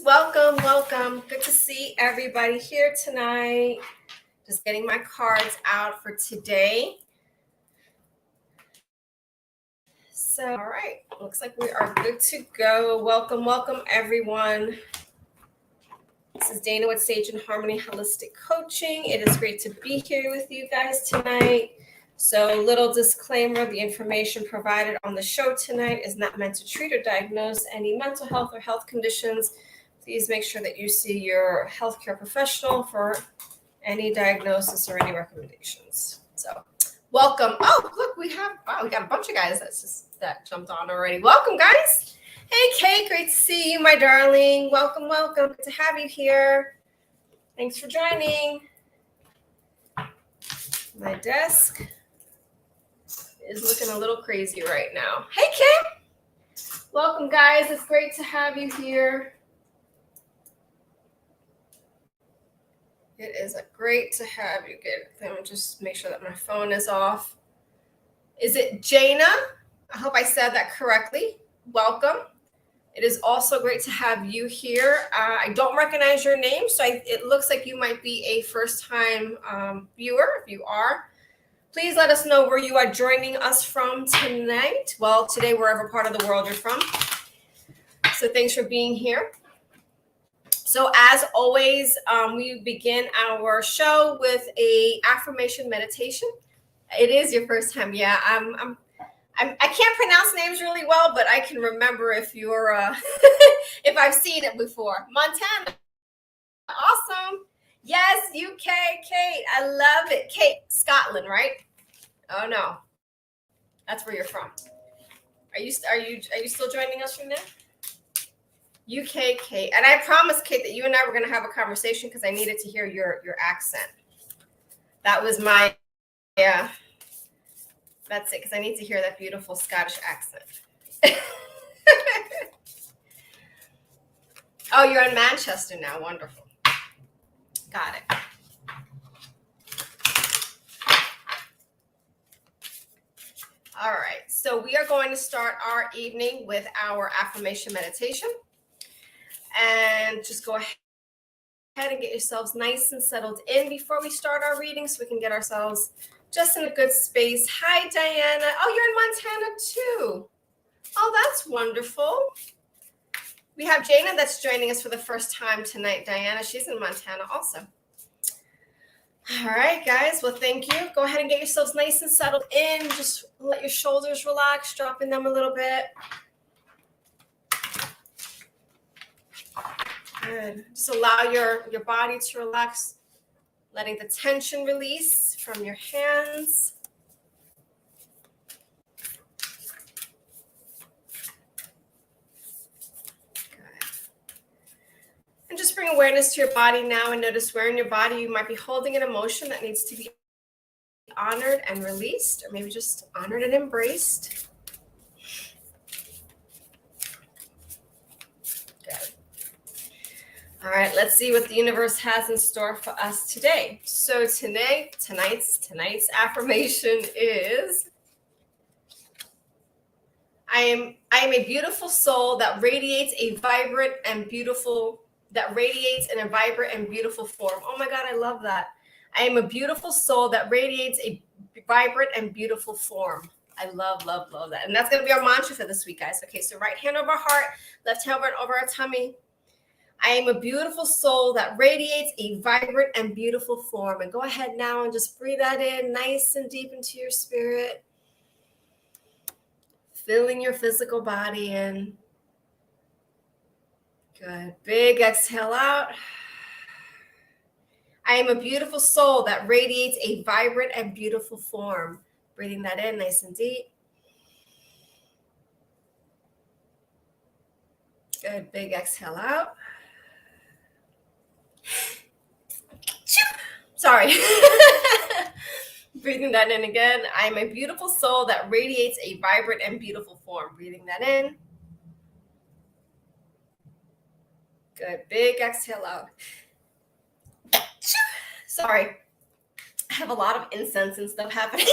Welcome. Good to see everybody here tonight. Just getting my cards out for today. So, all right, looks like we are good to go. Welcome, everyone. This is Dana with Sage and Harmony Holistic Coaching. It is great to be here with you guys tonight. So, little disclaimer, the information provided on the show tonight is not meant to treat or diagnose any mental health or health conditions. Please make sure that you see your healthcare professional for any diagnosis or any recommendations. So, welcome. Oh, look, we got a bunch of guys that jumped on already. Welcome, guys. Hey, Kate, great to see you, my darling. Welcome. Good to have you here. Thanks for joining. My desk is looking a little crazy right now. Hey, Kate. Welcome, guys. It's great to have you here. It is great to have you. Let me just make sure that my phone is off. Is it Jana? I hope I said that correctly. Welcome. It is also great to have you here. I don't recognize your name, so it looks like you might be a first-time viewer. If you are, please let us know where you are joining us from tonight. Well, today, wherever part of the world you're from. So thanks for being here. So as always, we begin our show with a affirmation meditation. It is your first time, yeah. I can't pronounce names really well, but I can remember if you're if I've seen it before. Montana, awesome. Yes, UK, Kate, I love it. Kate, Scotland, right? Oh no, that's where you're from. Are you still joining us from there? UK, Kate. And I promised, Kate, that you and I were going to have a conversation because I needed to hear your accent. That was my, yeah. That's it, because I need to hear that beautiful Scottish accent. Oh, you're in Manchester now. Wonderful. Got it. All right. So we are going to start our evening with our affirmation meditation. And just go ahead and get yourselves nice and settled in before we start our reading so we can get ourselves just in a good space. Hi, Diana. Oh, you're in Montana too. Oh, that's wonderful. We have Jana that's joining us for the first time tonight. Diana, she's in Montana also. All right, guys. Well, thank you. Go ahead and get yourselves nice and settled in. Just let your shoulders relax, dropping them a little bit. Good. Just allow your body to relax, letting the tension release from your hands. Good. And just bring awareness to your body now and notice where in your body you might be holding an emotion that needs to be honored and released, or maybe just honored and embraced. All right, let's see what the universe has in store for us today. So tonight's affirmation is, I am a beautiful soul that radiates in a vibrant and beautiful form. Oh my God, I love that. I am a beautiful soul that radiates a vibrant and beautiful form. I love that. And that's going to be our mantra for this week, guys. Okay, so right hand over heart, left hand over our tummy. I am a beautiful soul that radiates a vibrant and beautiful form. And go ahead now and just breathe that in nice and deep into your spirit. Filling your physical body in. Good. Big exhale out. I am a beautiful soul that radiates a vibrant and beautiful form. Breathing that in nice and deep. Good. Big exhale out. Sorry. Breathing that in again. I'm a beautiful soul that radiates a vibrant and beautiful form. Breathing that in. Good. Big exhale out. Sorry. I have a lot of incense and stuff happening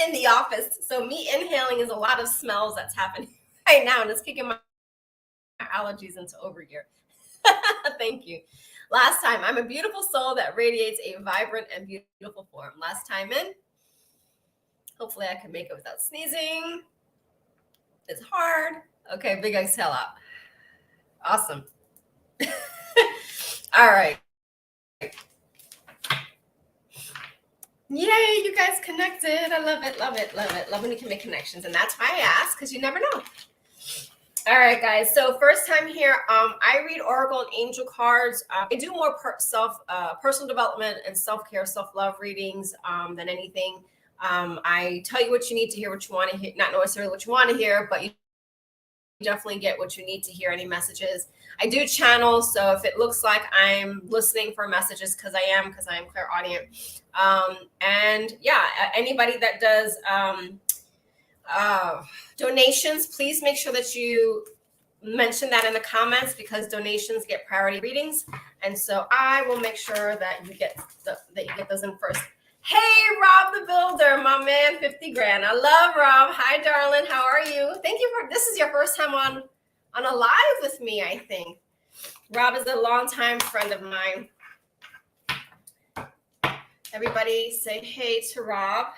in the office. So me inhaling is a lot of smells that's happening right now, and it's kicking my allergies into overgear. Thank you. Last time, I'm a beautiful soul that radiates a vibrant and beautiful form. Last time in. Hopefully I can make it without sneezing. It's hard. Okay, big exhale out. Awesome. All right. Yay, you guys connected. I love it, love it, love it. Love when you can make connections. And that's why I ask, because you never know. All right, guys. So first time here, I read Oracle and Angel cards. I do more personal development and self-care, self-love readings than anything. I tell you what you need to hear, what you want to hear, not necessarily what you want to hear, but you definitely get what you need to hear, any messages. I do channel, so if it looks like I'm listening for messages, because I am clairaudient. And yeah, anybody that does donations, please make sure that you mention that in the comments, because donations get priority readings, and so I will make sure that you get those in first. Hey, Rob the Builder, my man, 50 grand. I love Rob. Hi, darling. How are you? Thank you for, this is your first time on a live with me, I think. Rob is a longtime friend of mine. Everybody say hey to Rob.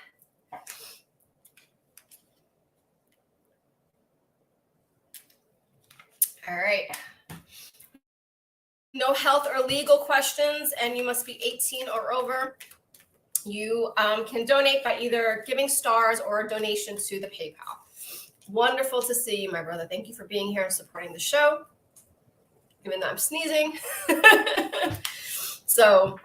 All right. No health or legal questions, and you must be 18 or over. You can donate by either giving stars or a donation to the PayPal. Wonderful to see you, my brother. Thank you for being here and supporting the show, even though I'm sneezing. So,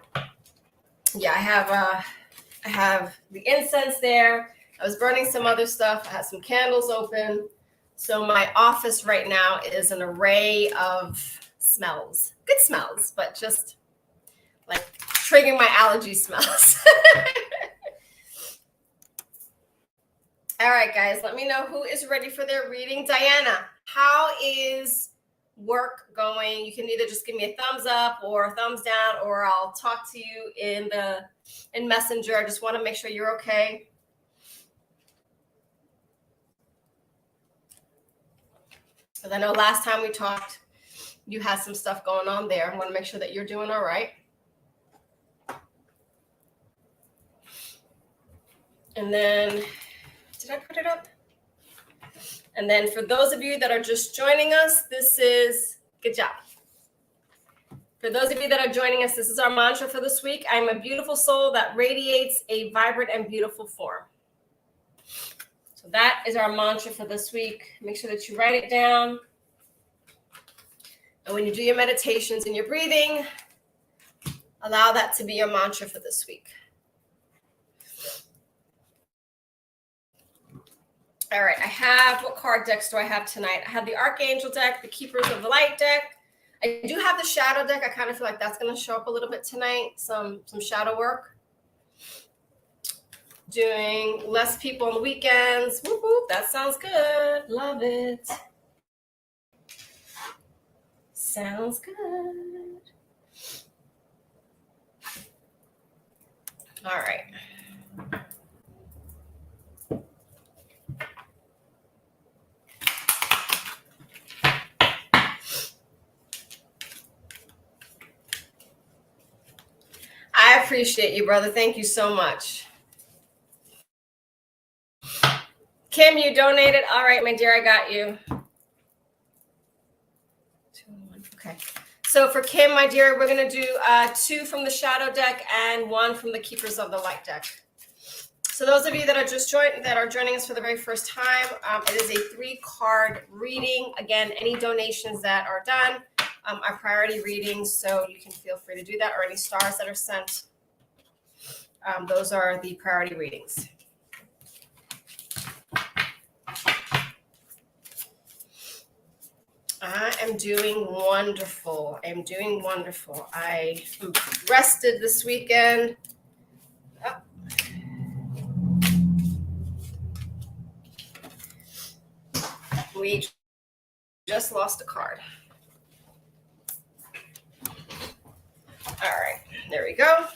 yeah, I have the incense there. I was burning some other stuff. I had some candles open. So my office right now is an array of smells. Good smells, but just like triggering my allergy smells. All right, guys, let me know who is ready for their reading. Diana, how is work going? You can either just give me a thumbs up or a thumbs down, or I'll talk to you in Messenger. I just want to make sure you're okay. Because I know last time we talked, you had some stuff going on there. I want to make sure that you're doing all right. And then, did I put it up? And then for those of you that are just joining us, this is, good job. For those of you that are joining us, this is our mantra for this week. I'm a beautiful soul that radiates a vibrant and beautiful form. So that is our mantra for this week. Make sure that you write it down. And when you do your meditations and your breathing, allow that to be your mantra for this week. All right, I have, what card decks do I have tonight? I have the Archangel deck, the Keepers of the Light deck. I do have the Shadow deck. I kind of feel like that's going to show up a little bit tonight, some shadow work. Doing less people on the weekends. Whoop, whoop, that sounds good. Love it. Sounds good. All right. I appreciate you, brother. Thank you so much. Kim, you donated. All right, my dear, I got you. 2 and 1. Okay. So for Kim, my dear, we're going to do 2 from the Shadow deck and 1 from the Keepers of the Light deck. So those of you that are just joining us for the very first time, it is a 3-card reading. Again, any donations that are done are priority readings, so you can feel free to do that, or any stars that are sent. Those are the priority readings. I am doing wonderful. I'm doing wonderful. I rested this weekend. Oh. We just lost a card. All right, there we go.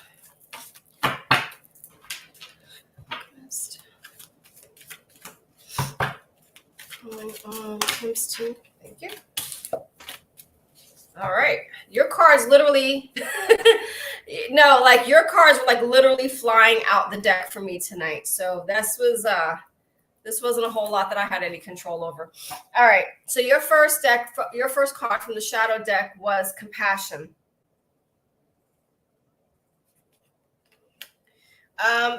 Comes to, thank you. All right. Your cards literally, no, like your cards were like literally flying out the deck for me tonight. So this wasn't a whole lot that I had any control over. All right. So your first card from the shadow deck was compassion.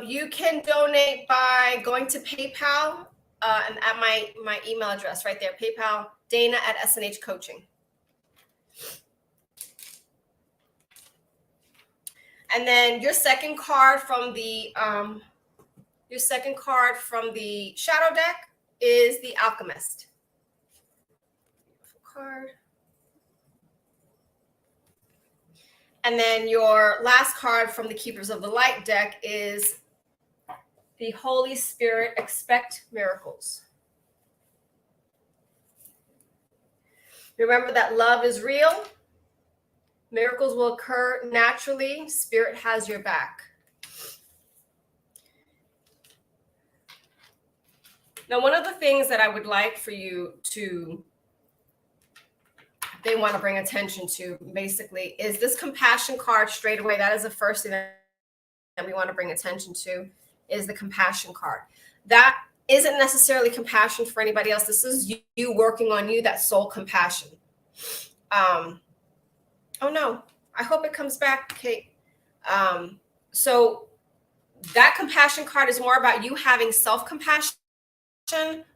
You can donate by going to PayPal and at my email address right there, PayPal, Dana@SNH Coaching. And then your second card from the shadow deck is the Alchemist. Beautiful card. And then your last card from the Keepers of the Light deck is the Holy Spirit. Expect miracles. Remember that love is real. Miracles will occur naturally. Spirit has your back. Now, one of the things that I would like for you to, they want to bring attention to basically is this compassion card straight away. That is the first thing that we want to bring attention to is the compassion card. That isn't necessarily compassion for anybody else. This is you working on you, that soul compassion. Oh no, I hope it comes back, Kate. So that compassion card is more about you having self-compassion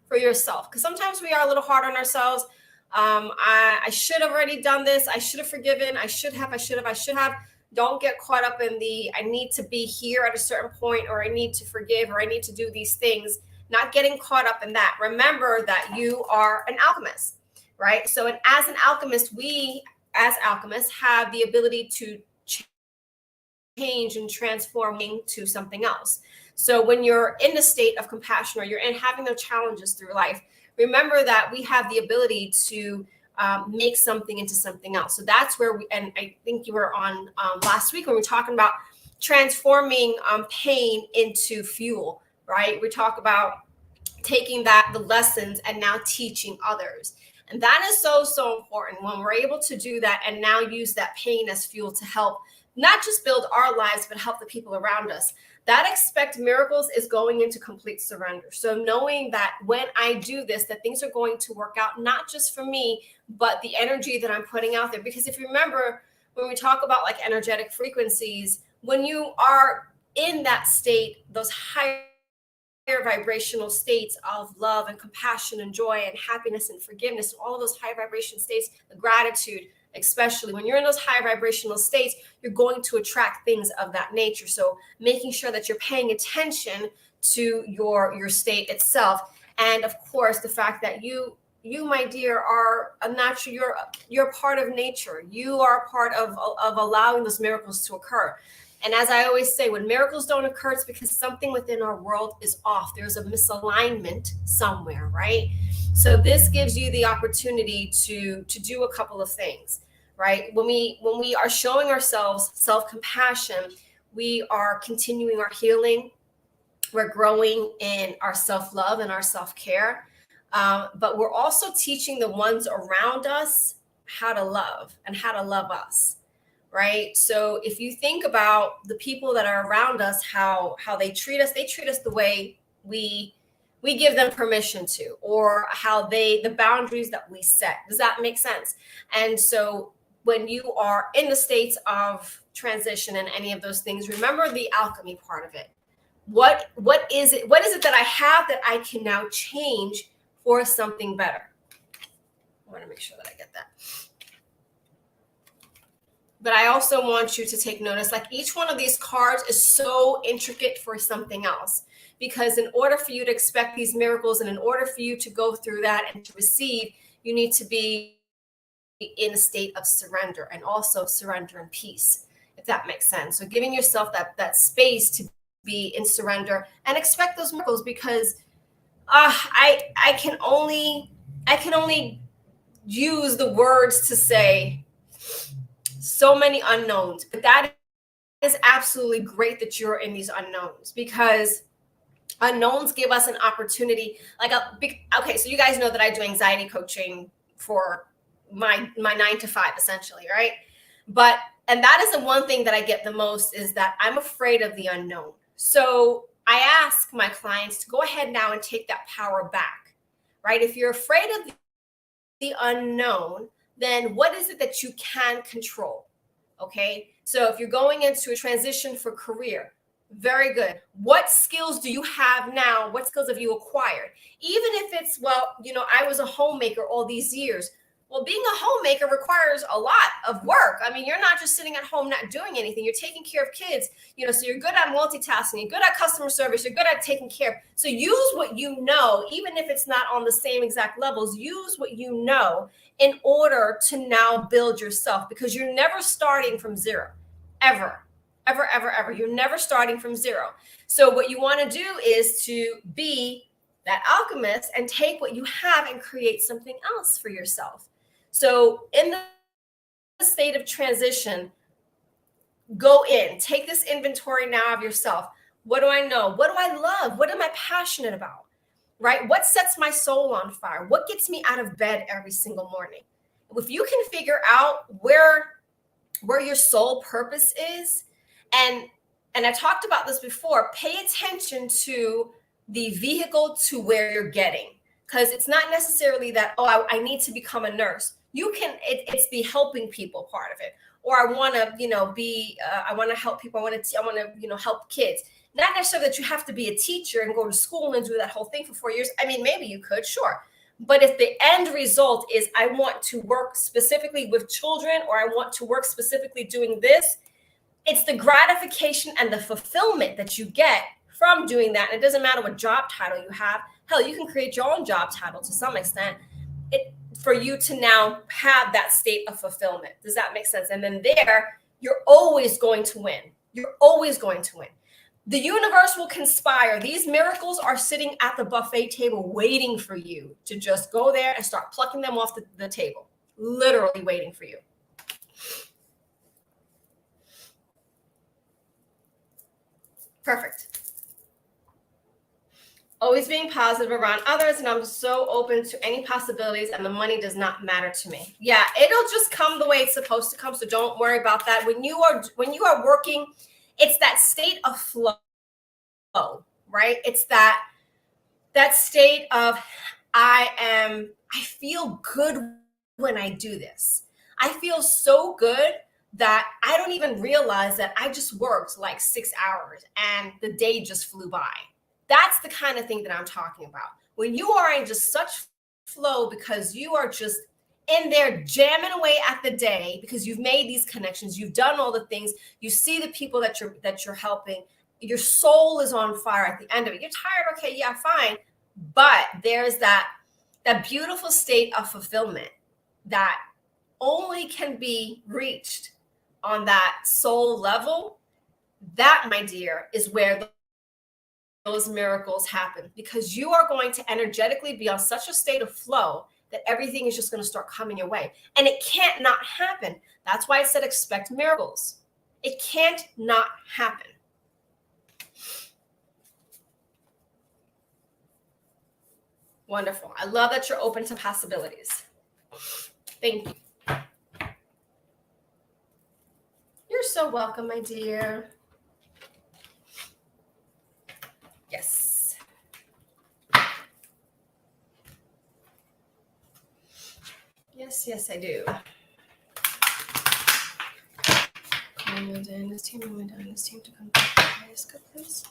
for yourself. Because sometimes we are a little hard on ourselves. I should have already done this. I should have forgiven. I should have. Don't get caught up in the, I need to be here at a certain point, or I need to forgive, or I need to do these things. Not getting caught up in that. Remember that you are an alchemist, right? So as an alchemist, we as alchemists have the ability to change and transform into something else. So when you're in a state of compassion, or you're in having those challenges through life, remember that we have the ability to make something into something else. So that's where and I think you were on last week when we were talking about transforming pain into fuel, right? We talk about taking the lessons and now teaching others. And that is so, so important when we're able to do that and now use that pain as fuel to help not just build our lives, but help the people around us. That expect miracles is going into complete surrender. So knowing that when I do this, that things are going to work out, not just for me, but the energy that I'm putting out there. Because if you remember, when we talk about like energetic frequencies, when you are in that state, those higher vibrational states of love and compassion and joy and happiness and forgiveness, all of those high vibration states, the gratitude, especially when you're in those high vibrational states, you're going to attract things of that nature. So making sure that you're paying attention to your state itself. And of course, the fact that you, my dear, are a natural, you're part of nature. You are part of allowing those miracles to occur. And as I always say, when miracles don't occur, it's because something within our world is off. There's a misalignment somewhere, right? So this gives you the opportunity to do a couple of things, right? When we are showing ourselves self-compassion, we are continuing our healing. We're growing in our self-love and our self-care. But we're also teaching the ones around us how to love and how to love us. Right. So if you think about the people that are around us, how they treat us the way we give them permission to, or how the boundaries that we set. Does that make sense? And so when you are in the states of transition and any of those things, remember the alchemy part of it. What is it that I have that I can now change for something better? I want to make sure that I get that. But I also want you to take notice, like each one of these cards is so intricate for something else, because in order for you to expect these miracles and in order for you to go through that and to receive, you need to be in a state of surrender, and also surrender and peace, if that makes sense. So giving yourself that space to be in surrender and expect those miracles, because I can only use the words to say so many unknowns, but that is absolutely great that you're in these unknowns, because unknowns give us an opportunity. So you guys know that I do anxiety coaching for my 9 to 5 essentially, right? And that is the one thing that I get the most, is that I'm afraid of the unknown. So I ask my clients to go ahead now and take that power back, right? If you're afraid of the unknown, then what is it that you can control? Okay. So if you're going into a transition for career, very good. What skills do you have now? What skills have you acquired? Even if it's, well, I was a homemaker all these years. Well, being a homemaker requires a lot of work. I mean, you're not just sitting at home not doing anything. You're taking care of kids, so you're good at multitasking, you're good at customer service, you're good at taking care. So use what you know, even if it's not on the same exact levels, use what you know in order to now build yourself, because you're never starting from zero, ever. Ever, ever, ever. You're never starting from zero. So what you want to do is to be that alchemist and take what you have and create something else for yourself. So in the state of transition, go in, take this inventory now of yourself. What do I know? What do I love? What am I passionate about? Right? What sets my soul on fire? What gets me out of bed every single morning? If you can figure out where your soul purpose is, and I talked about this before, pay attention to the vehicle to where you're getting, because it's not necessarily that, oh, I need to become a nurse. You can, it's the helping people part of it. Or I want to, I want to help people. I want to, help kids. Not necessarily that you have to be a teacher and go to school and do that whole thing for 4 years. I mean, maybe you could, sure. But if the end result is I want to work specifically with children, or I want to work specifically doing this, it's the gratification and the fulfillment that you get from doing that. And it doesn't matter what job title you have. Hell, you can create your own job title to some extent, for you to now have that state of fulfillment. Does that make sense? And then there, you're always going to win. You're always going to win. The universe will conspire. These miracles are sitting at the buffet table waiting for you to just go there and start plucking them off the table. Literally waiting for you. Perfect. Always being positive around others, and I'm so open to any possibilities, and the money does not matter to me. Yeah, it'll just come the way it's supposed to come, so don't worry about that. When you are working, it's that state of flow, right? It's that state of I feel good when I do this. I feel so good that I don't even realize that I just worked like 6 hours and the day just flew by. That's the kind of thing that I'm talking about. When you are in just such flow because you are just in there jamming away at the day, because you've made these connections, you've done all the things, you see the people that you're helping, your soul is on fire at the end of it. You're tired, okay, yeah, fine. But there's that beautiful state of fulfillment that only can be reached on that soul level. That, my dear, is where those miracles happen, because you are going to energetically be on such a state of flow that everything is just going to start coming your way. And it can't not happen. That's why I said expect miracles. It can't not happen. Wonderful. I love that you're open to possibilities. Thank you. You're so welcome, my dear. Yes. Yes, I do. This team to come to the highest good, please.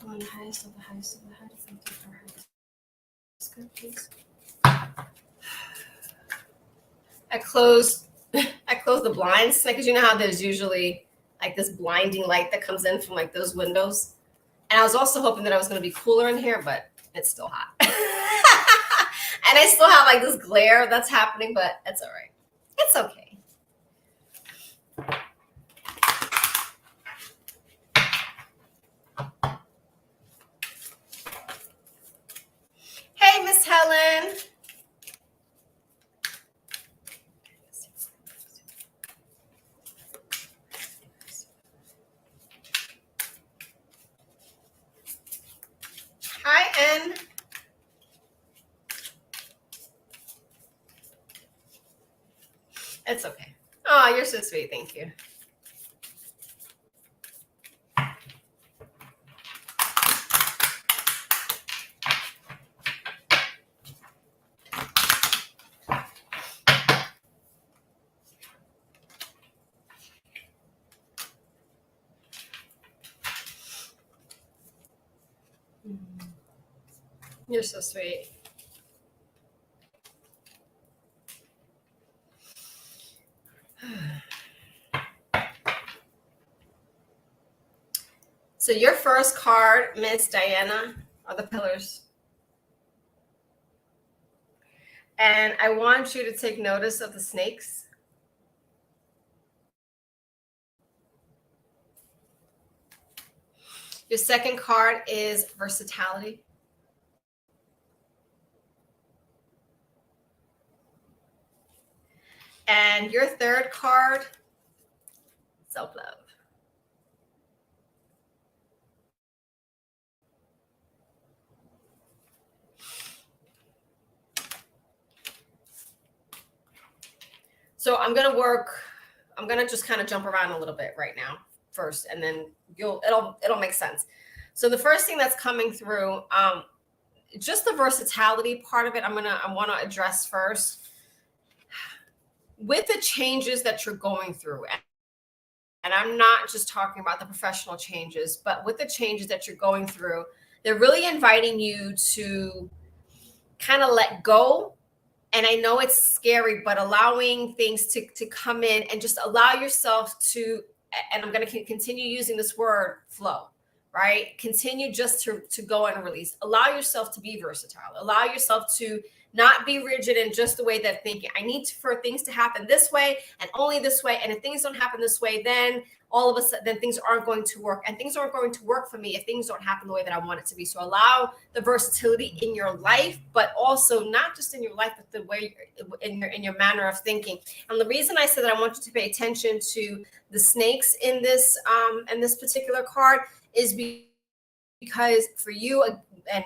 On the highest of the highest of the highest, come to our highest good, please. I close the blinds, because you know how there's usually like this blinding light that comes in from like those windows. And I was also hoping that I was going to be cooler in here, but it's still hot. And I still have like this glare that's happening, but it's all right. It's okay. Hey, Miss Helen. Hi, Ann. It's okay. Oh, you're so sweet. Thank you. You're so sweet. So your first card, Miss Diana, are the pillars. And I want you to take notice of the snakes. Your second card is versatility. And your third card, self-love. So I'm gonna just kind of jump around a little bit right now first, and then it'll make sense. So the first thing that's coming through, just the versatility part of it, I want to address first. With the changes that you're going through, and I'm not just talking about the professional changes, but with the changes that you're going through, they're really inviting you to kind of let go. And I know it's scary, but allowing things to come in and just allow yourself to, and I'm going to continue using this word, flow, right? Continue just to go and release. Allow yourself to be versatile. Allow yourself to not be rigid in just the way that thinking. I need for things to happen this way and only this way. And if things don't happen this way, then all of a sudden, then things aren't going to work. And things aren't going to work for me if things don't happen the way that I want it to be. So allow the versatility in your life, but also not just in your life, but the way in your manner of thinking. And the reason I said that I want you to pay attention to the snakes in this particular card is because for you, and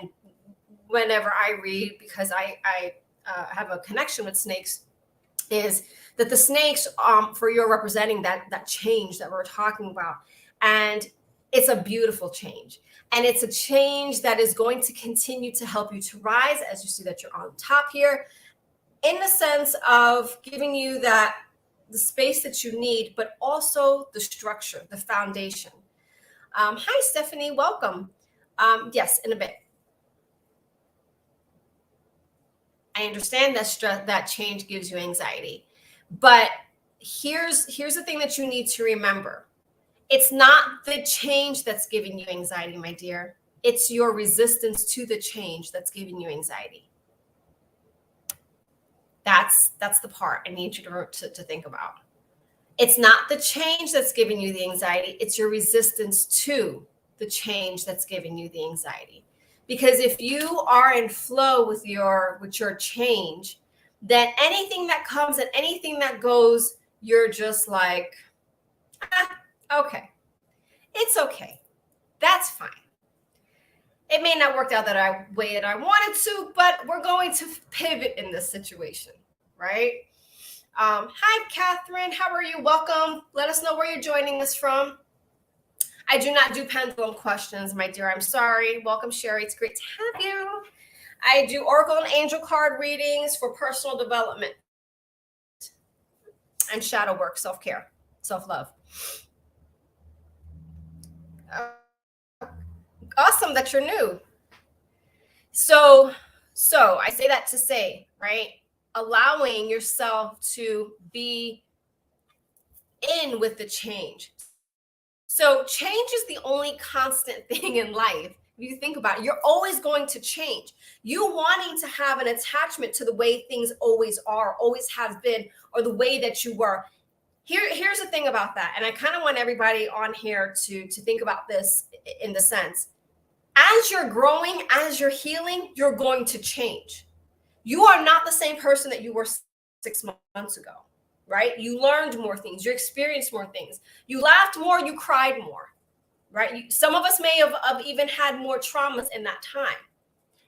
whenever I read, because I have a connection with snakes, is that the snakes for you are representing that change that we're talking about. And it's a beautiful change. And it's a change that is going to continue to help you to rise, as you see that you're on top here, in the sense of giving you the space that you need, but also the structure, the foundation. Hi, Stephanie, welcome. Yes, in a bit. I understand that change gives you anxiety, but here's the thing that you need to remember. It's not the change that's giving you anxiety, my dear. It's your resistance to the change that's giving you anxiety. That's the part I need you to think about. It's not the change that's giving you the anxiety. It's your resistance to the change that's giving you the anxiety. Because if you are in flow with your change, then anything that comes and anything that goes, you're just like, okay, it's okay. That's fine. It may not work out that way that I wanted to, but we're going to pivot in this situation, right? Hi, Catherine. How are you? Welcome. Let us know where you're joining us from. I do not do pendulum questions, my dear. I'm sorry. Welcome, Sherry. It's great to have you. I do oracle and angel card readings for personal development and shadow work, self-care, self-love. Awesome that you're new. So I say that to say, right? Allowing yourself to be in with the change. So change is the only constant thing in life. If you think about it, you're always going to change. You wanting to have an attachment to the way things always are, always have been, or the way that you were. Here's the thing about that. And I kind of want everybody on here to think about this in the sense. As you're growing, as you're healing, you're going to change. You are not the same person that you were 6 months ago. Right? You learned more things. You experienced more things. You laughed more. You cried more. Right? Some of us may have even had more traumas in that time.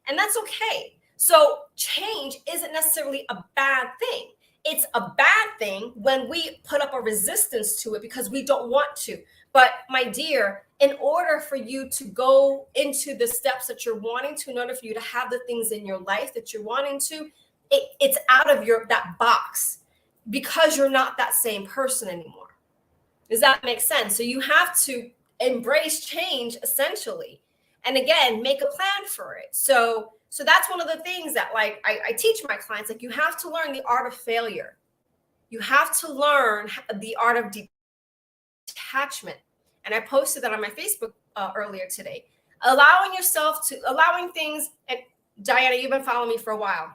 And that's okay. So change isn't necessarily a bad thing. It's a bad thing when we put up a resistance to it because we don't want to. But my dear, in order for you to go into the steps that you're wanting to, in order for you to have the things in your life that you're wanting to, it's out of that box because you're not that same person anymore. Does that make sense? So you have to embrace change essentially. And again, make a plan for it. So that's one of the things that like I teach my clients, like you have to learn the art of failure. You have to learn the art of detachment. And I posted that on my Facebook earlier today. Allowing things, and Diana, you've been following me for a while.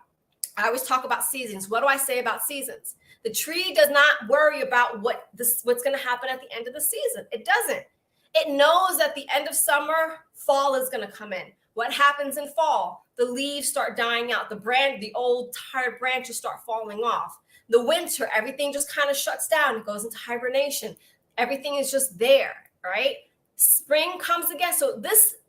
I always talk about seasons. What do I say about seasons? The tree does not worry about what's going to happen at the end of the season. It doesn't. It knows at the end of summer, fall is going to come in. What happens in fall? The leaves start dying out. The old tired branches start falling off. The winter, everything just kind of shuts down. It goes into hibernation. Everything is just there, right? Spring comes again. So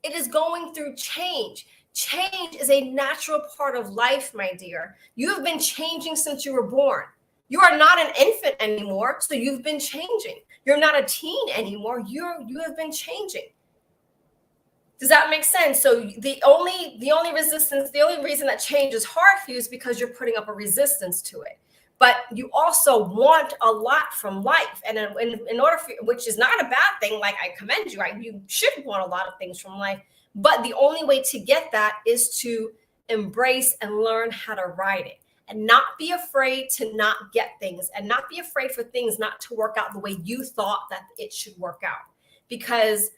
it is going through change. Change is a natural part of life, my dear. You have been changing since you were born. You are not an infant anymore, so you've been changing. You're not a teen anymore. You have been changing. Does that make sense? So the only reason that change is hard for you is because you're putting up a resistance to it. But you also want a lot from life, and in order for, which is not a bad thing. Like I commend you. You should want a lot of things from life. But the only way to get that is to embrace and learn how to ride it, and not be afraid to not get things, and not be afraid for things not to work out the way you thought that it should work out. Because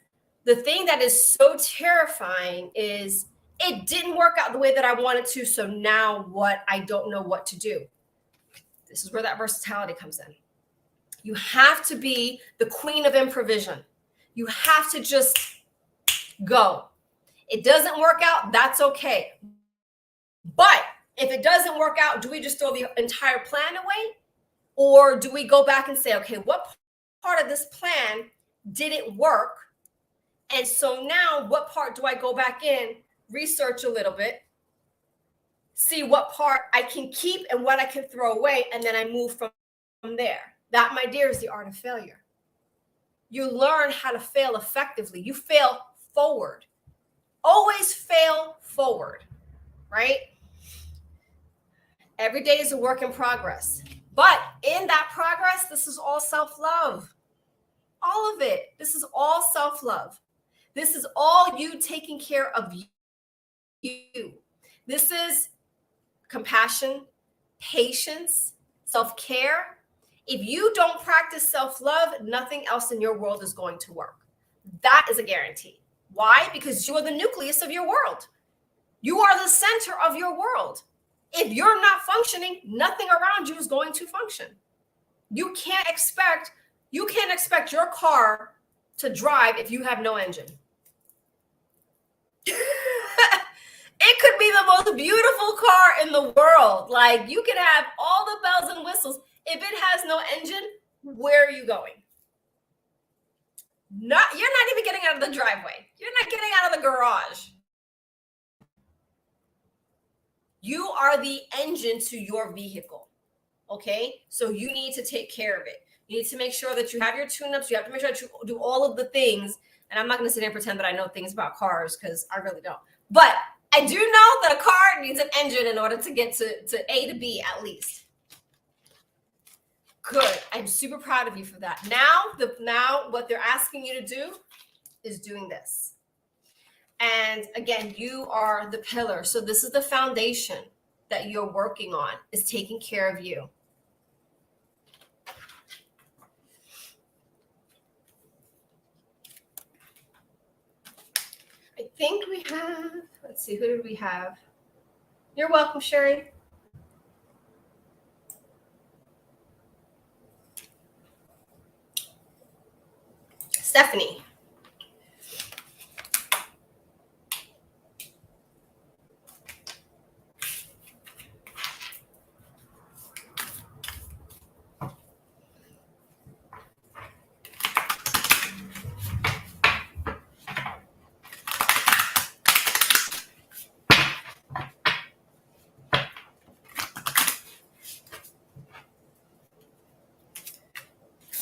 the thing that is so terrifying is it didn't work out the way that I wanted to. So now what? I don't know what to do. This is where that versatility comes in. You have to be the queen of improvisation. You have to just go. It doesn't work out, that's okay. But if it doesn't work out, do we just throw the entire plan away? Or do we go back and say, okay, what part of this plan didn't work? And so now what part do I go back in, research a little bit, see what part I can keep and what I can throw away, and then I move from there. That, my dear, is the art of failure. You learn how to fail effectively. You fail forward. Always fail forward, right? Every day is a work in progress. But in that progress, this is all self-love. All of it. This is all self-love. This is all you taking care of you. This is compassion, patience, self-care. If you don't practice self-love, nothing else in your world is going to work. That is a guarantee. Why? Because you are the nucleus of your world. You are the center of your world. If you're not functioning, nothing around you is going to function. You can't expect your car to drive if you have no engine. It could be the most beautiful car in the world. Like, you can have all the bells and whistles. If it has no engine, where are you going? You're not even getting out of the driveway. You're not getting out of the garage. You are the engine to your vehicle. Okay? So you need to take care of it. You need to make sure that you have your tune-ups. You have to make sure that you do all of the things. And I'm not going to sit here and pretend that I know things about cars, because I really don't. But I do know that a car needs an engine in order to get to A to B at least. Good. I'm super proud of you for that. Now what they're asking you to do is doing this. And again, you are the pillar. So this is the foundation that you're working on, is taking care of you. I think we have, let's see, who did we have? You're welcome, Sherry. Stephanie.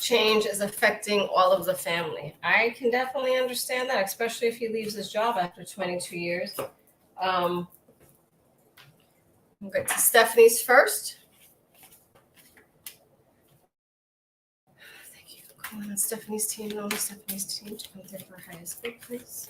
change is affecting all of the family. I can definitely understand that, especially if he leaves his job after 22 years. We'll get to Stephanie's first. Thank you for calling on Stephanie's team and only Stephanie's team to come through for her highest good, please.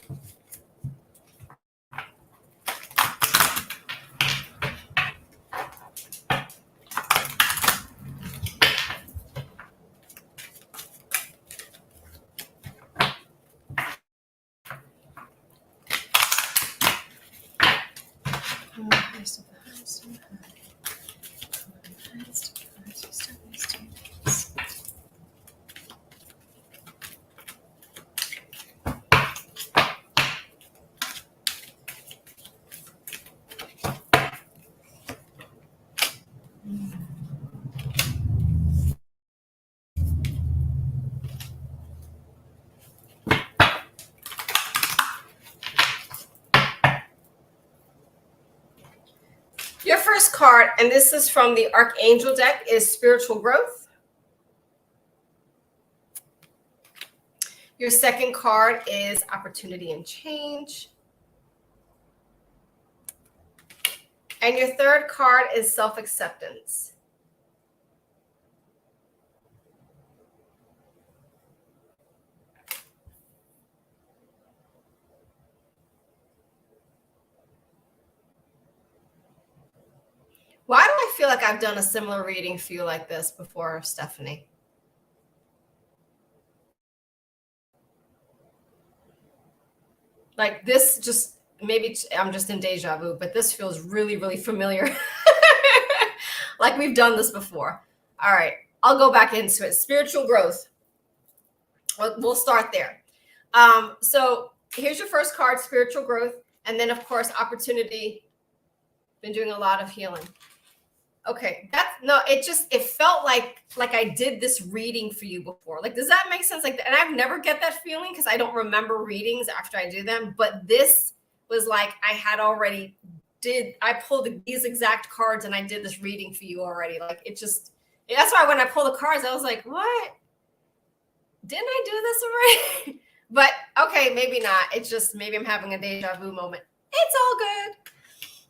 Your first card, and this is from the Archangel deck, is Spiritual Growth. Your second card is Opportunity and Change. And your third card is Self-Acceptance. Why do I feel like I've done a similar reading for you like this before, Stephanie? Like this, just maybe I'm just in deja vu, but this feels really, really familiar. Like we've done this before. All right, I'll go back into it. Spiritual growth. We'll start there. So here's your first card, spiritual growth. And then, of course, opportunity. Been doing a lot of healing. Okay, it felt like I did this reading for you before. Like, does that make sense? Like, and I've never get that feeling because I don't remember readings after I do them. But this was like I had already I pulled these exact cards and I did this reading for you already. Like that's why when I pulled the cards, I was like, what? Didn't I do this already? But okay, maybe not. It's just maybe I'm having a deja vu moment. It's all good.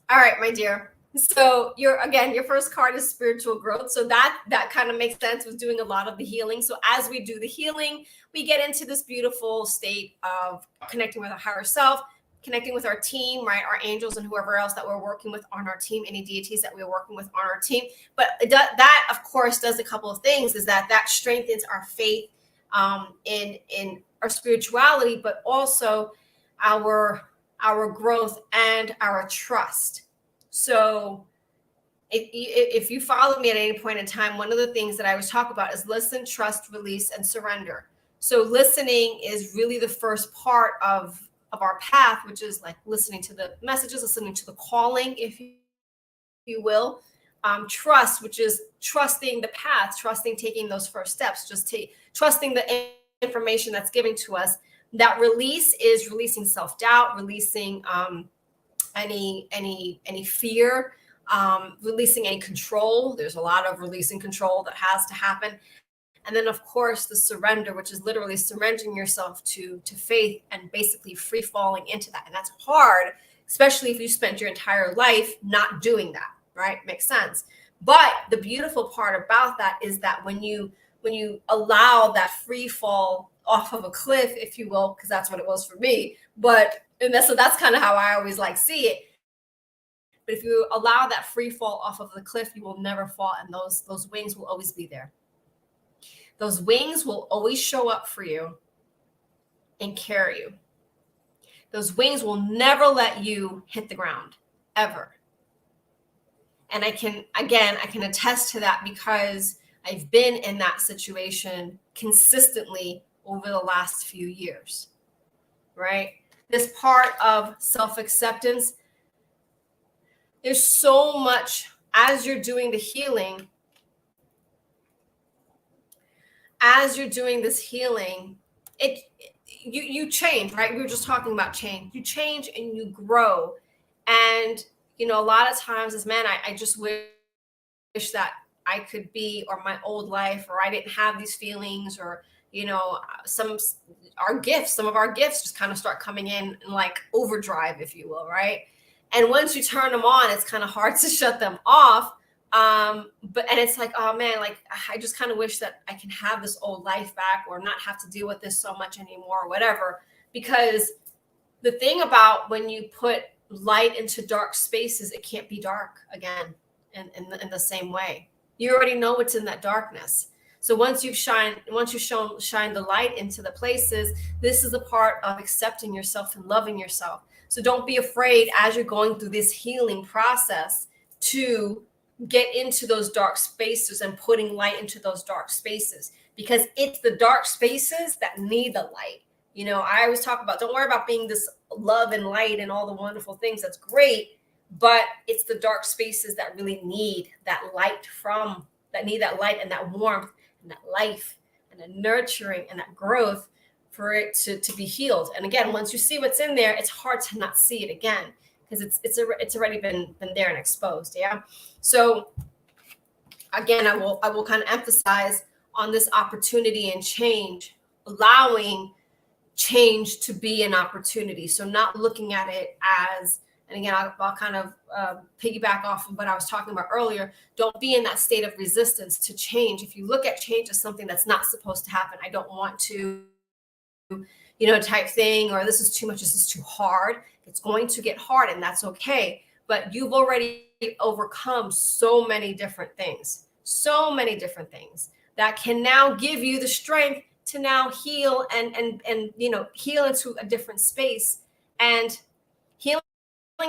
All right, my dear. So your first card is spiritual growth. So that kind of makes sense with doing a lot of the healing. So as we do the healing, we get into this beautiful state of connecting with our higher self, connecting with our team, right? Our angels and whoever else that we're working with on our team, any deities that we're working with on our team. But that, of course, does a couple of things, is that strengthens our faith in our spirituality, but also our growth and our trust. So if you follow me at any point in time, one of the things that I always talk about is listen, trust, release, and surrender. So listening is really the first part of our path, which is like listening to the messages, listening to the calling, if you will. Trust, which is trusting the path, trusting taking those first steps, trusting the information that's given to us. That release is releasing self-doubt, releasing any fear, releasing any control. There's a lot of releasing control that has to happen. And then, of course, the surrender, which is literally surrendering yourself to faith and basically free falling into that. And that's hard, especially if you spent your entire life not doing that, right? Makes sense. But the beautiful part about that is that when you allow that free fall off of a cliff, if you will, because that's what it was for me. So that's kind of how I always see it. But if you allow that free fall off of the cliff, you will never fall, and those wings will always be there. Those wings will always show up for you and carry you. Those wings will never let you hit the ground, ever. And I can attest to that because I've been in that situation consistently over the last few years, right? This part of self-acceptance, there's so much as you're doing the healing. As you're doing this healing, you change, right? We were just talking about change. You change and you grow. And, a lot of times as men, I just wish that I could be, or my old life, or I didn't have these feelings, or some of our gifts just kind of start coming in like overdrive, if you will, right? And once you turn them on, it's kind of hard to shut them off. And it's like, oh man, like I just kind of wish that I can have this old life back, or not have to deal with this so much anymore, or whatever. Because the thing about when you put light into dark spaces, it can't be dark again in the same way. You already know what's in that darkness. So once you shine the light into the places, this is a part of accepting yourself and loving yourself. So don't be afraid as you're going through this healing process to get into those dark spaces and putting light into those dark spaces, because it's the dark spaces that need the light. I always talk about, don't worry about being this love and light and all the wonderful things. That's great. But it's the dark spaces that really need that light need that light and that warmth and that life and the nurturing and that growth for it to be healed. And again, once you see what's in there, it's hard to not see it again, because it's already been there and exposed. Yeah. So again, I will kind of emphasize on this opportunity and change, allowing change to be an opportunity. So not looking at it as, and again, I'll kind of piggyback off of what I was talking about earlier. Don't be in that state of resistance to change. If you look at change as something that's not supposed to happen, I don't want to, type thing, or this is too much, this is too hard. It's going to get hard, and that's okay. But you've already overcome so many different things that can now give you the strength to now heal and heal into a different space. And healing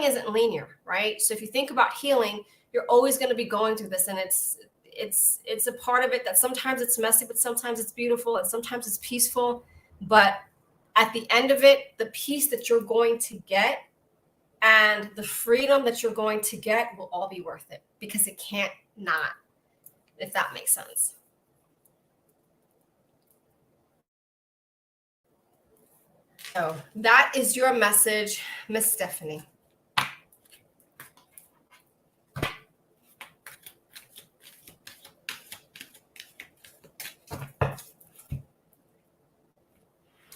isn't linear, right? So if you think about healing, you're always going to be going through this, and it's a part of it that sometimes it's messy, but sometimes it's beautiful, and sometimes it's peaceful. But at the end of it, the peace that you're going to get and the freedom that you're going to get will all be worth it, because it can't not, if that makes sense. So that is your message, Miss Stephanie.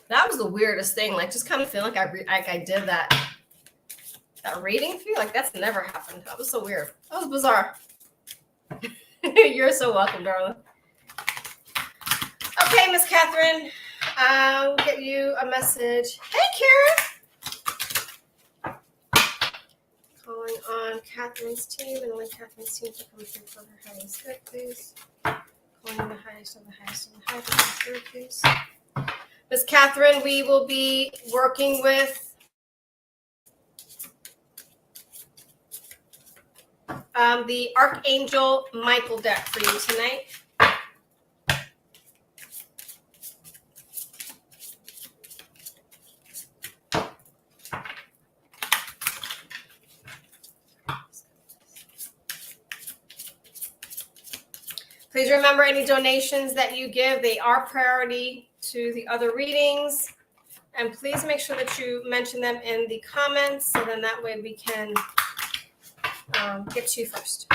That was the weirdest thing. Like, just kind of feel like I did that reading for you. Like, that's never happened. That was so weird. That was bizarre. You're so welcome, darling. Okay, Miss Catherine. I'll get you a message. Hey, Karen. Calling on Catherine's team, and link Catherine's team to come through for her highest good, please. Calling the highest of the highest of the highest good, please. Miss Catherine, we will be working with the Archangel Michael deck for you tonight. Please remember, any donations that you give, they are priority to the other readings. And please make sure that you mention them in the comments, so then that way we can get to you first.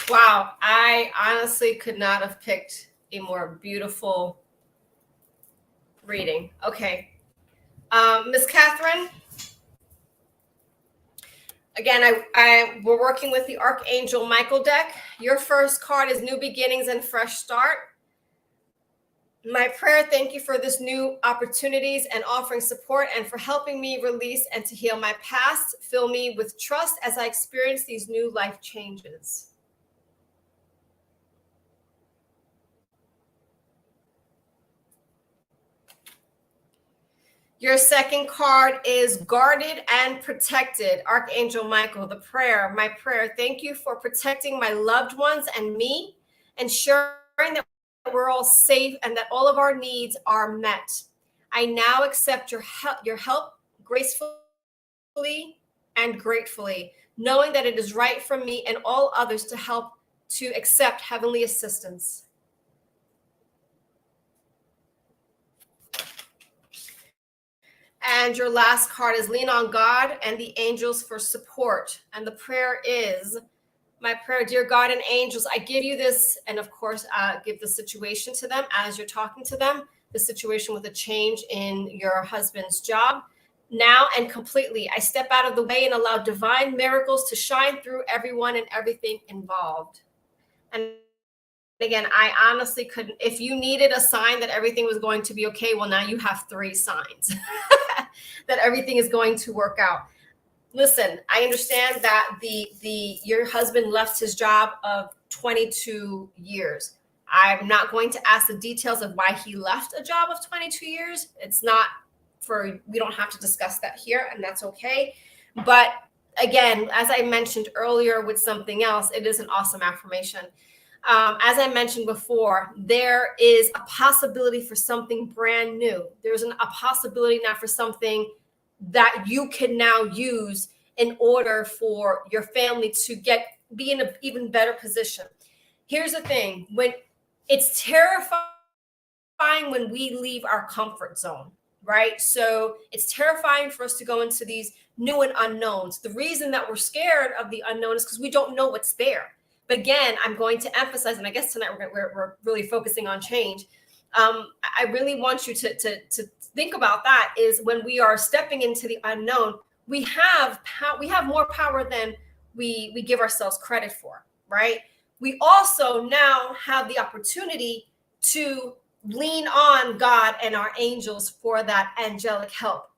Wow, I honestly could not have picked a more beautiful reading. Okay. Miss Catherine, again, we're working with the Archangel Michael deck. Your first card is New Beginnings and Fresh Start. My prayer, thank you for this new opportunities and offering support, and for helping me release and to heal my past. Fill me with trust as I experience these new life changes. Your second card is Guarded and Protected. Archangel Michael, the prayer, my prayer. Thank you for protecting my loved ones and me, ensuring that we're all safe and that all of our needs are met. I now accept your help gracefully and gratefully, knowing that it is right for me and all others to help to accept heavenly assistance. And your last card is lean on God and the angels for support. And the prayer is, my prayer, dear God and angels, I give you this, and of course, give the situation to them as you're talking to them, the situation with a change in your husband's job. Now and completely, I step out of the way and allow divine miracles to shine through everyone and everything involved. And again, I honestly couldn't, if you needed a sign that everything was going to be okay, well, now you have 3 signs that everything is going to work out. Listen, I understand that your husband left his job of 22 years. I'm not going to ask the details of why he left a job of 22 years. It's not we don't have to discuss that here, and that's okay. But again, as I mentioned earlier with something else, it is an awesome affirmation. As I mentioned before, there is a possibility for something brand new. There's a possibility now for something that you can now use in order for your family to be in an even better position. Here's the thing, when it's terrifying when we leave our comfort zone, right? So it's terrifying for us to go into these new and unknowns. The reason that we're scared of the unknown is because we don't know what's there. But again, I'm going to emphasize, and I guess tonight we're really focusing on change. I really want you to think about that, is when we are stepping into the unknown, we have more power than we give ourselves credit for, right? We also now have the opportunity to lean on God and our angels for that angelic help.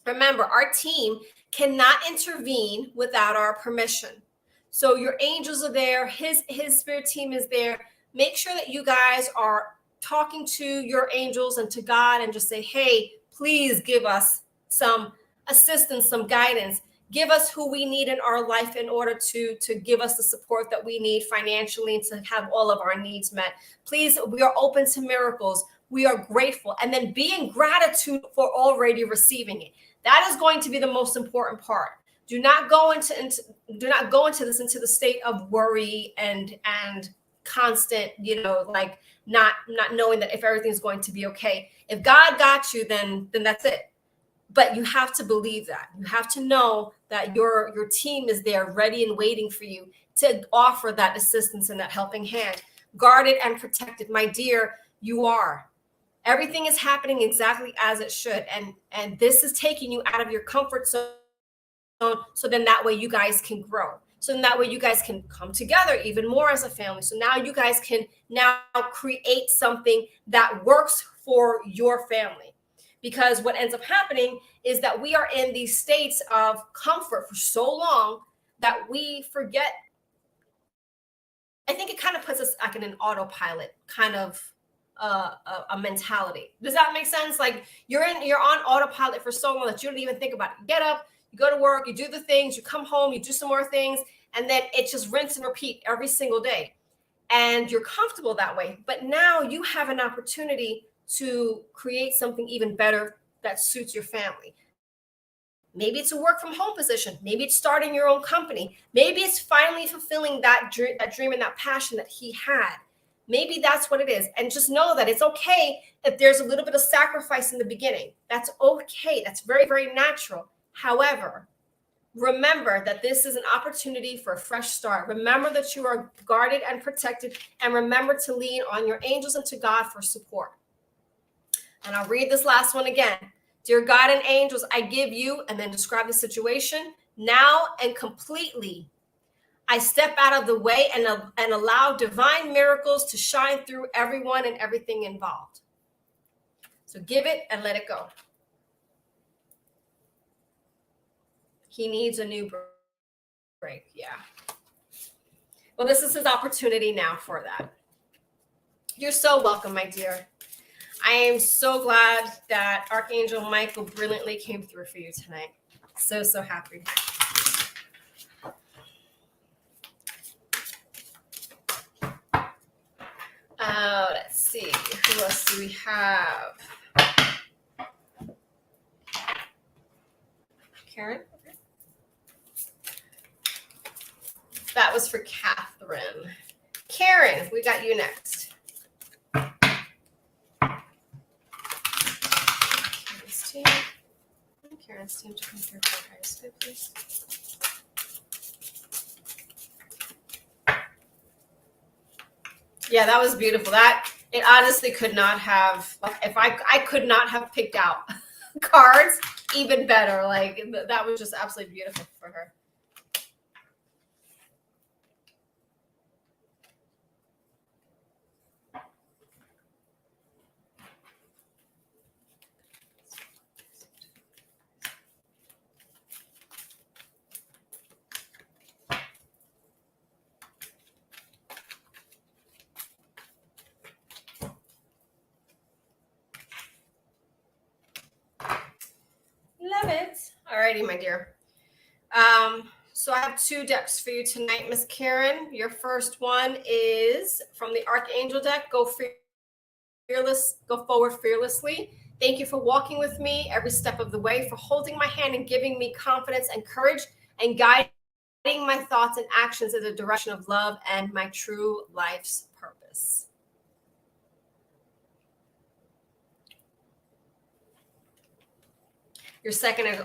Remember, our team cannot intervene without our permission. So your angels are there, his spirit team is there. Make sure that you guys are talking to your angels and to God and just say, hey, please give us some assistance, some guidance. Give us who we need in our life in order to give us the support that we need financially and to have all of our needs met. Please, we are open to miracles. We are grateful. And then be in gratitude for already receiving it. That is going to be the most important part. Do not go into the state of worry and constant, like not knowing that if everything's going to be okay. If God got you, then that's it. But you have to believe that. You have to know that your team is there ready and waiting for you to offer that assistance and that helping hand. Guarded and protected. My dear, you are. Everything is happening exactly as it should. And this is taking you out of your comfort zone, so then that way you guys can grow. So then that way you guys can come together even more as a family. So now you guys can now create something that works for your family. Because what ends up happening is that we are in these states of comfort for so long that we forget. I think it kind of puts us like in an autopilot kind of a mentality. Does that make sense? Like you're on autopilot for so long that you don't even think about it. You get up, you go to work, you do the things, you come home, you do some more things, and then it just rinse and repeat every single day. And you're comfortable that way. But now you have an opportunity to create something even better that suits your family. Maybe it's a work from home position. Maybe it's starting your own company. Maybe it's finally fulfilling that dream and that passion that he had. Maybe that's what it is. And just know that it's okay if there's a little bit of sacrifice in the beginning. That's okay. That's very, very natural. However, remember that this is an opportunity for a fresh start. Remember that you are guarded and protected. And remember to lean on your angels and to God for support. And I'll read this last one again. Dear God and angels, I give you, and then describe the situation, now and completely. I step out of the way and allow divine miracles to shine through everyone and everything involved. So give it and let it go. He needs a new break. Yeah. Well, this is his opportunity now for that. You're so welcome, my dear. I am so glad that Archangel Michael brilliantly came through for you tonight. So, so happy. Let's see. Who else do we have? Karen? That was for Catherine. Karen, we got you next. Karen's team to come through for highest bid, please. Yeah, that was beautiful. That it honestly could not have, like, if I could not have picked out cards even better. Like that was just absolutely beautiful for her. Love it. Alrighty, my dear. So I have 2 decks for you tonight, Miss Karen. Your first one is from the Archangel deck. Go forward fearlessly. Thank you for walking with me every step of the way, for holding my hand and giving me confidence and courage, and guiding my thoughts and actions in the direction of love and my true life's purpose. Your second is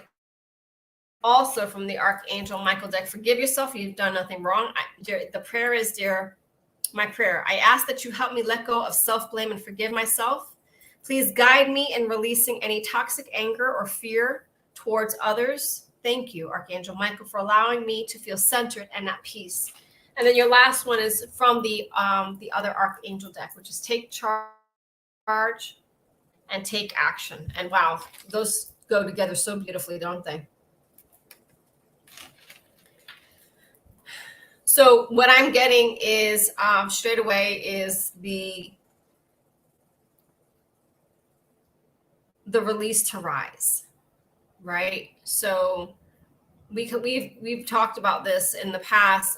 also from the Archangel Michael deck. Forgive yourself. You've done nothing wrong. The prayer is, dear, my prayer. I ask that you help me let go of self-blame and forgive myself. Please guide me in releasing any toxic anger or fear towards others. Thank you, Archangel Michael, for allowing me to feel centered and at peace. And then your last one is from the other Archangel deck, which is take charge and take action. And wow, those go together so beautifully, don't they? So what I'm getting is straight away is the release to rise, right? So we've talked about this in the past,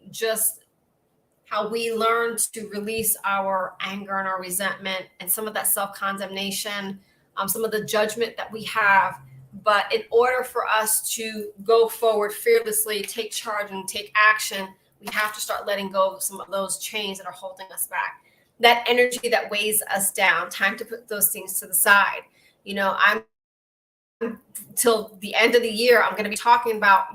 just how we learn to release our anger and our resentment and some of that self-condemnation, some of the judgment that we have. But in order for us to go forward fearlessly, take charge and take action, we have to start letting go of some of those chains that are holding us back. That energy that weighs us down, time to put those things to the side. You know, till the end of the year, I'm going to be talking about,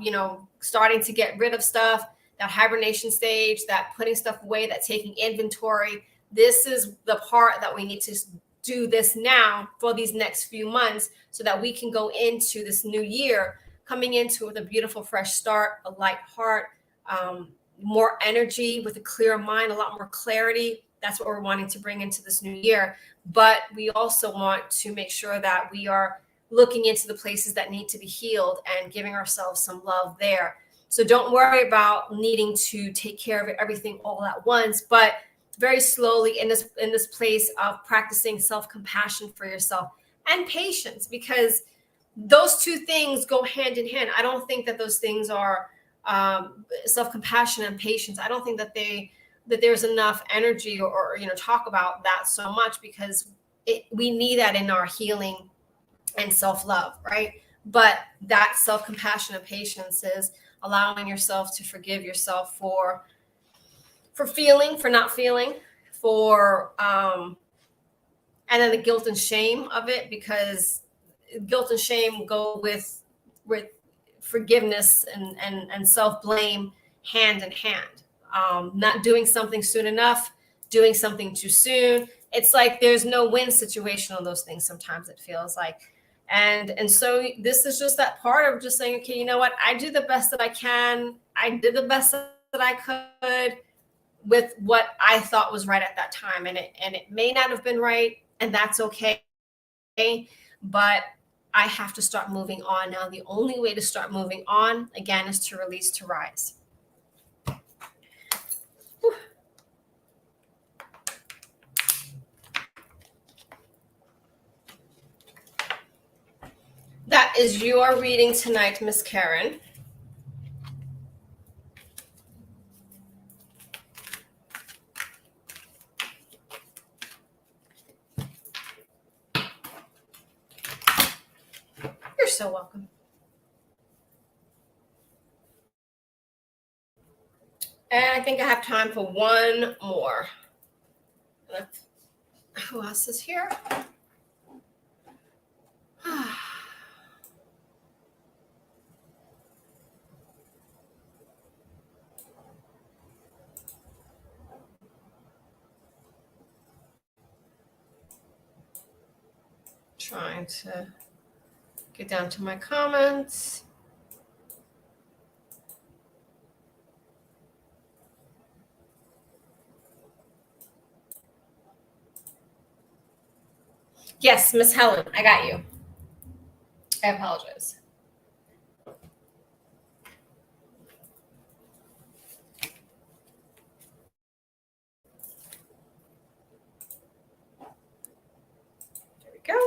starting to get rid of stuff, that hibernation stage, that putting stuff away, that taking inventory. This is the part that we need to do this now for these next few months, so that we can go into this new year coming into with a beautiful fresh start, a light heart, more energy, with a clear mind, a lot more clarity. That's what we're wanting to bring into this new year. But we also want to make sure that we are looking into the places that need to be healed and giving ourselves some love there. So don't worry about needing to take care of everything all at once, but very slowly in this place of practicing self-compassion for yourself and patience, because those two things go hand in hand. I don't think that those things are self-compassion and patience. I don't think that there's enough energy or talk about that so much, because we need that in our healing and self-love, right? But that self-compassion and patience is allowing yourself to forgive yourself for feeling, for not feeling, for and then the guilt and shame of it, because guilt and shame go with forgiveness and self-blame hand in hand. Not doing something soon enough, doing something too soon. It's like there's no win situation on those things. Sometimes it feels like. And so this is just that part of just saying, okay, you know what? I do the best that I can. I did the best that I could with what I thought was right at that time. And it may not have been right, and that's okay. But I have to start moving on now. The only way to start moving on, again, is to release, to rise. Whew. That is your reading tonight, Miss Karen. You're so welcome. And I think I have time for one more. Who else is here? Trying to get down to my comments. Yes, Miss Helen, I got you. I apologize. There we go.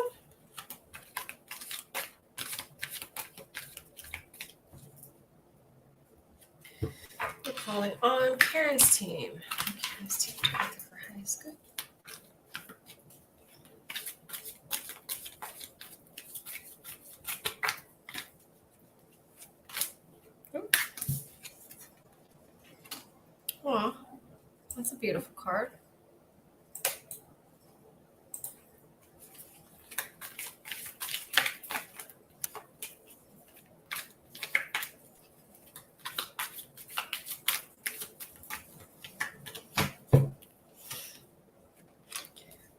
We're calling on Karen's team. Karen's team for high school. Aw, that's a beautiful card.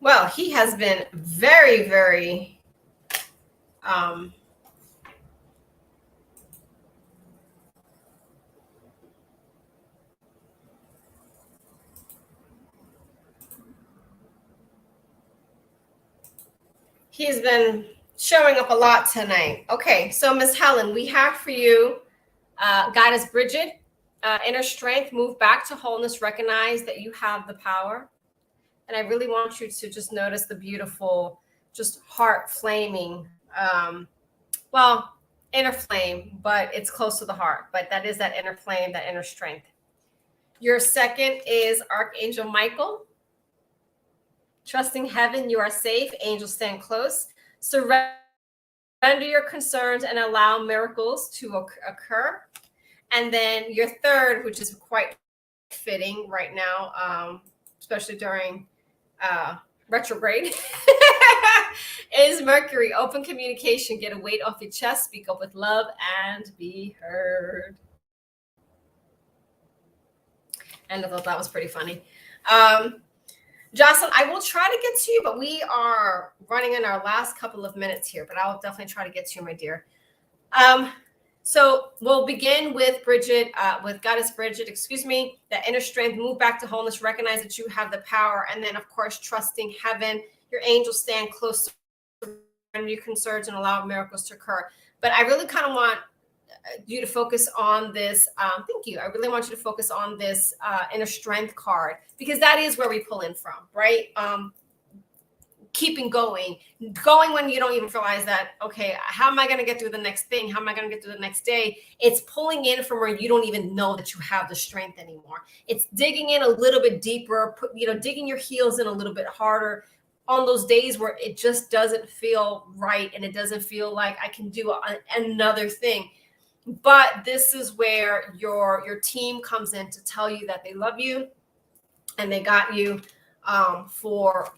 Well, he has been very, very he's been showing up a lot tonight. Okay, so Miss Helen, we have for you Goddess Bridget, inner strength, move back to wholeness, recognize that you have the power. And I really want you to just notice the beautiful, just heart flaming, well, inner flame, but it's close to the heart. But that is that inner flame, that inner strength. Your second is Archangel Michael. Trusting heaven, you are safe. Angels stand close. Surrender your concerns and allow miracles to occur. And then your third, which is quite fitting right now, especially during retrograde, is Mercury. Open communication, get a weight off your chest, speak up with love, and be heard. And I thought that was pretty funny. Jocelyn, I will try to get to you, but we are running in our last couple of minutes here, but I'll definitely try to get to you, my dear. So we'll begin with Bridget, with Goddess Bridget, that inner strength, move back to wholeness, recognize that you have the power. And then, of course, trusting heaven, your angels stand close to your concerns and allow miracles to occur. But I really kind of want you to focus on this. Thank you. I really want you to focus on this inner strength card, because that is where we pull in from, right? Keeping going when you don't even realize that, okay, how am I going to get through the next thing? How am I going to get through the next day? It's pulling in from where you don't even know that you have the strength anymore. It's digging in a little bit deeper, digging your heels in a little bit harder on those days where it just doesn't feel right. And it doesn't feel like I can do another thing. But this is where your team comes in to tell you that they love you and they got you for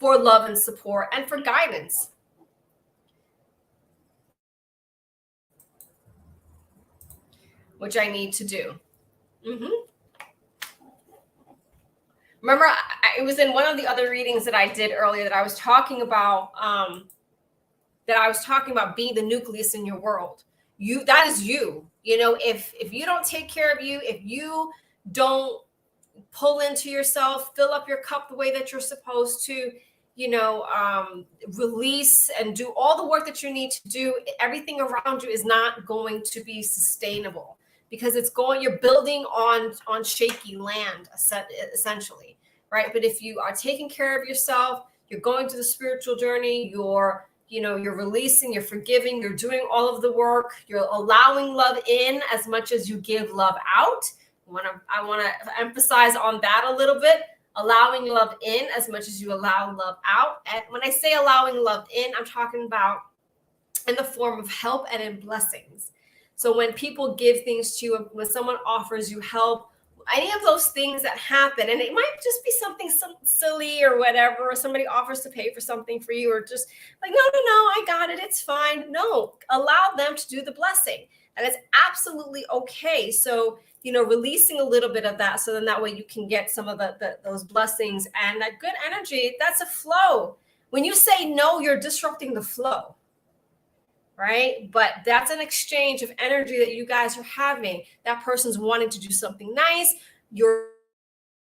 love and support and for guidance. Which I need to do. Remember, it was in one of the other readings that I did earlier that I was talking about being the nucleus in your world. That is you. If you don't take care of you, if you don't pull into yourself, fill up your cup the way that you're supposed to, release and do all the work that you need to do, everything around you is not going to be sustainable, because you're building on shaky land, essentially, right? But if you are taking care of yourself, you're going through the spiritual journey, you're releasing, you're forgiving, you're doing all of the work, you're allowing love in as much as you give love out. I want to emphasize on that a little bit. Allowing love in as much as you allow love out. And when I say allowing love in, I'm talking about in the form of help and in blessings. So when people give things to you, when someone offers you help, any of those things that happen, and it might just be something silly or whatever, or somebody offers to pay for something for you, or just like, no, I got it, it's fine. No, allow them to do the blessing, and it's absolutely okay. So, releasing a little bit of that, so then that way you can get some of those blessings and that good energy. That's a flow. When you say no, you're disrupting the flow, right? But that's an exchange of energy that you guys are having. That person's wanting to do something nice. You're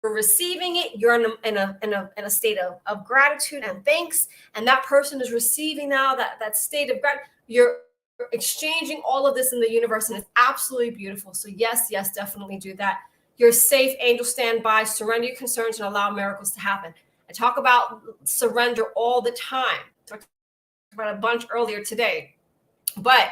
receiving it. You're in a state of gratitude and thanks. And that person is receiving now that state of gratitude. You're exchanging all of this in the universe, and it's absolutely beautiful. So yes, definitely do that. You're safe. Angels stand by. Surrender your concerns and allow miracles to happen. I talk about surrender all the time. I talked about a bunch earlier today. But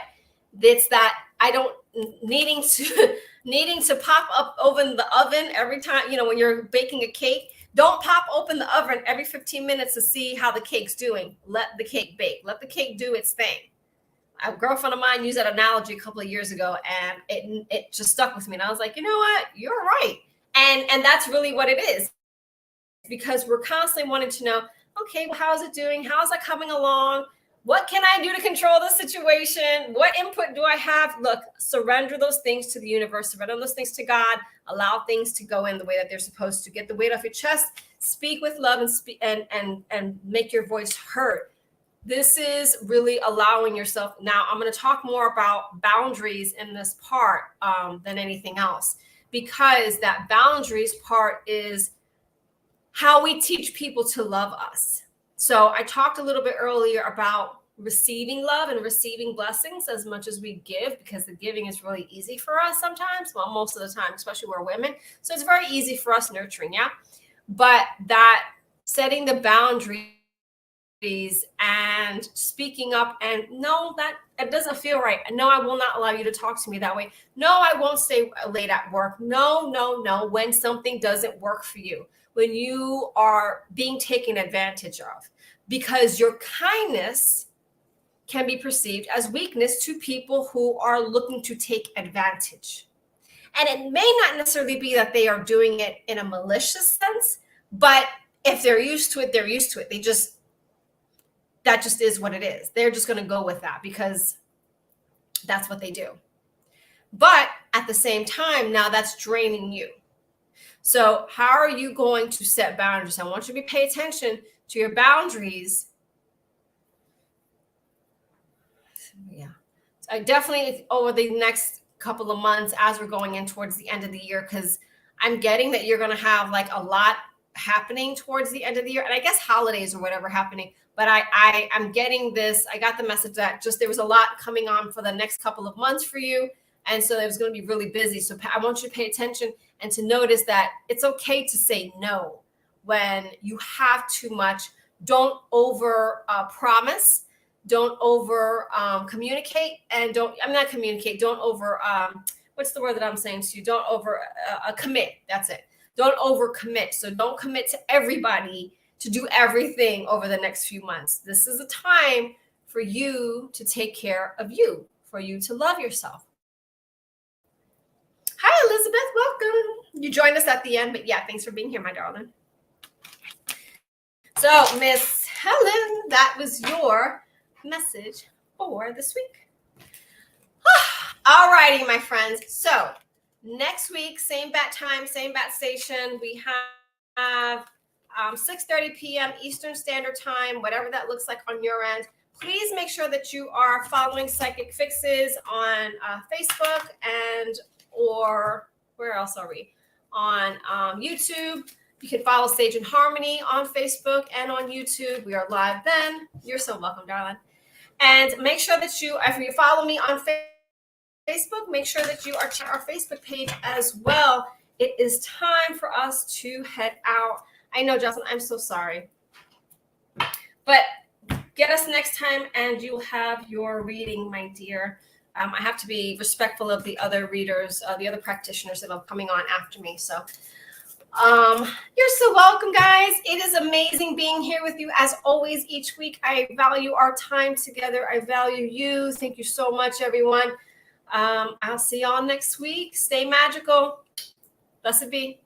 it's that I don't needing to pop up open the oven every time, when you're baking a cake. Don't pop open the oven every 15 minutes to see how the cake's doing. Let the cake bake. Let the cake do its thing. A girlfriend of mine used that analogy a couple of years ago, and it just stuck with me. And I was like, you know what? You're right. And that's really what it is, because we're constantly wanting to know, okay, well, how's it doing? How's that coming along? What can I do to control the situation? What input do I have? Look, surrender those things to the universe, surrender those things to God, allow things to go in the way that they're supposed to. Get the weight off your chest, speak with love, and make your voice heard. This is really allowing yourself. Now, I'm going to talk more about boundaries in this part than anything else, because that boundaries part is how we teach people to love us. So I talked a little bit earlier about receiving love and receiving blessings as much as we give, because the giving is really easy for us sometimes. Well, most of the time, especially we're women. So it's very easy for us nurturing, yeah? But that setting the boundaries and speaking up, and no, that it doesn't feel right. No, I will not allow you to talk to me that way. No, I won't stay late at work. No. When something doesn't work for you, when you are being taken advantage of, because your kindness can be perceived as weakness to people who are looking to take advantage. And it may not necessarily be that they are doing it in a malicious sense, but if they're used to it, they're used to it. That just is what it is. They're just going to go with that because that's what they do. But at the same time, now that's draining you. So how are you going to set boundaries? I want you to pay attention to your boundaries. Yeah. I definitely over the next couple of months, as we're going in towards the end of the year, because I'm getting that you're going to have like a lot happening towards the end of the year, and I guess holidays or whatever happening. But I'm getting this. I got the message that just there was a lot coming on for the next couple of months for you. And so it was going to be really busy. So I want you to pay attention and to notice that it's okay to say no when you have too much. Don't over promise. Don't over communicate. And don't over, what's the word that I'm saying to you? Don't over commit. That's it. Don't over commit. So don't commit to everybody to do everything over the next few months. This is a time for you to take care of you, for you to love yourself. Hi, Elizabeth. Welcome. You joined us at the end, but yeah, thanks for being here, my darling. So, Miss Helen, that was your message for this week. All righty, my friends. So, next week, same bat time, same bat station. We have 6:30 p.m. Eastern Standard Time, whatever that looks like on your end. Please make sure that you are following Psychic Fixes on Facebook or where else are we? On YouTube. You can follow Sage and Harmony on Facebook and on YouTube. We are live then. You're so welcome, darling. And make sure that if you follow me on Facebook, make sure that you are checking our Facebook page as well. It is time for us to head out. I know, Jocelyn, I'm so sorry. But get us next time and you'll have your reading, my dear. I have to be respectful of the other readers, the other practitioners that are coming on after me. So you're so welcome, guys. It is amazing being here with you as always each week. I value our time together. I value you. Thank you so much, everyone. I'll see y'all next week. Stay magical. Blessed be.